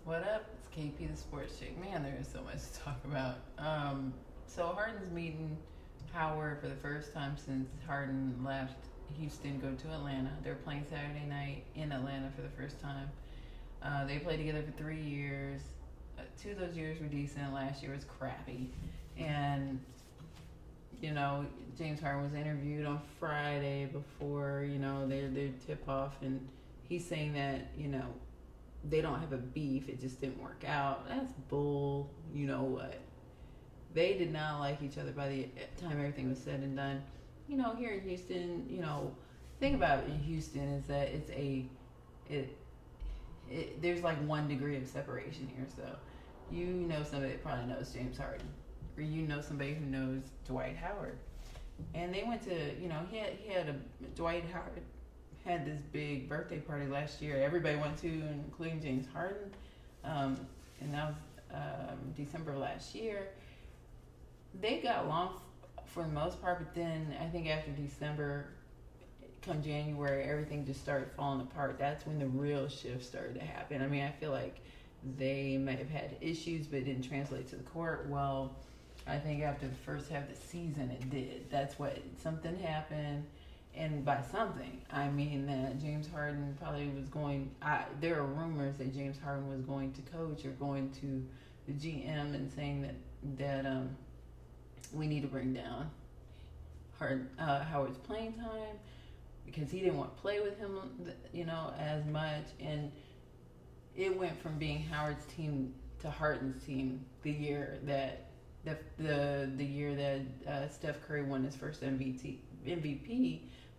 What up? It's KP the Sports Chick. Man, there is so much to talk about. So Harden's meeting Howard for the first time since Harden left Houston, go to Atlanta. They're playing Saturday night in Atlanta for the first time. They played together for 3 years. 2 of those years were decent. Last year was crappy. And, James Harden was interviewed on Friday before, their tip-off. And he's saying that, they don't have a beef. It just didn't work out. That's bull. You know what? They did not like each other by the time everything was said and done. Here in Houston, thing about it in Houston is that there's like 1 degree of separation here. So, somebody that probably knows James Harden, or somebody who knows Dwight Howard, and they went to, Dwight Howard had this big birthday party last year. Everybody went to, including James Harden, and that was December of last year. They got along for the most part, but then I think after December, come January, everything just started falling apart. That's when the real shift started to happen. I mean, I feel like they might have had issues, but it didn't translate to the court. Well, I think after the first half of the season, it did. Something happened. And by something, I mean that James Harden probably was there are rumors that James Harden was going to coach or going to the GM and saying that we need to bring down Howard's playing time because he didn't want to play with him, as much. And it went from being Howard's team to Harden's team the year that the year that Steph Curry won his first MVP.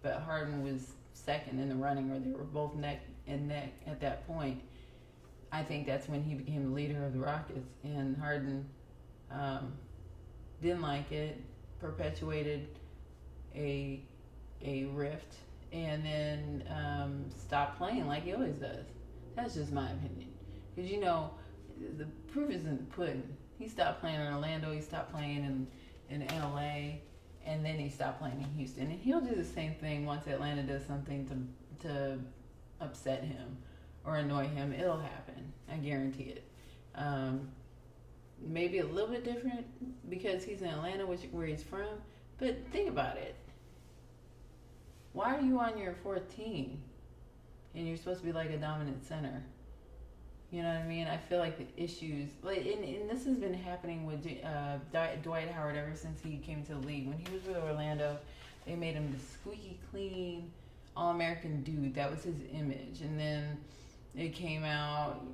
But Harden was second in the running, or they were both neck and neck at that point. I think that's when he became the leader of the Rockets, and Harden didn't like it, perpetuated a rift, and then stopped playing like he always does. That's just my opinion, because the proof is in the pudding. He stopped playing in Orlando. He stopped playing in LA. And then he stopped playing in Houston. And he'll do the same thing once Atlanta does something to upset him or annoy him. It'll happen. I guarantee it. Maybe a little bit different because he's in Atlanta, where he's from. But think about it. Why are you on your 4th team? And you're supposed to be like a dominant center. You know what I mean? I feel like the issues, and this has been happening with Dwight Howard ever since he came to the league. When he was with Orlando, they made him the squeaky clean, all-American dude. That was his image. And then it came out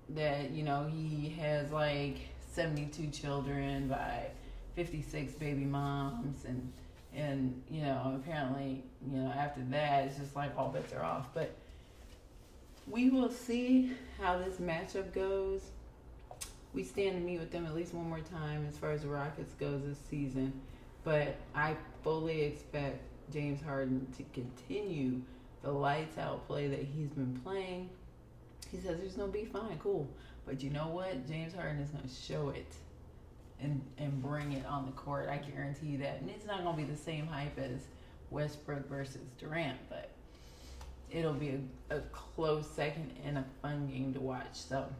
that, he has like 72 children by 56 baby moms. And apparently, after that, it's just like all bets are off. But we will see how this matchup goes. We stand to meet with them at least one more time as far as the Rockets goes this season. But I fully expect James Harden to continue the lights out play that he's been playing. He says there's no beef, fine, cool. But you know what? James Harden is going to show it and bring it on the court. I guarantee you that. And it's not going to be the same hype as Westbrook versus Durant, but it'll be a close second and a fun game to watch. So,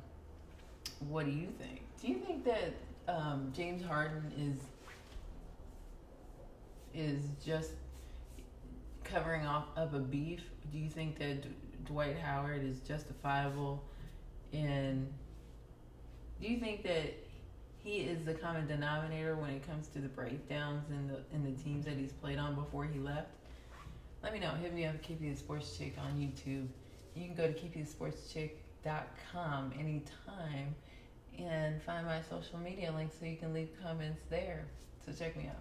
what do you think? Do you think that James Harden is just covering up a beef? Do you think that Dwight Howard is justifiable in? Do you think that he is the common denominator when it comes to the breakdowns in the teams that he's played on before he left? Let me know. Hit me up, Keepy the Sports Chick on YouTube. You can go to keepythesportschick.com anytime and find my social media links so you can leave comments there. So check me out.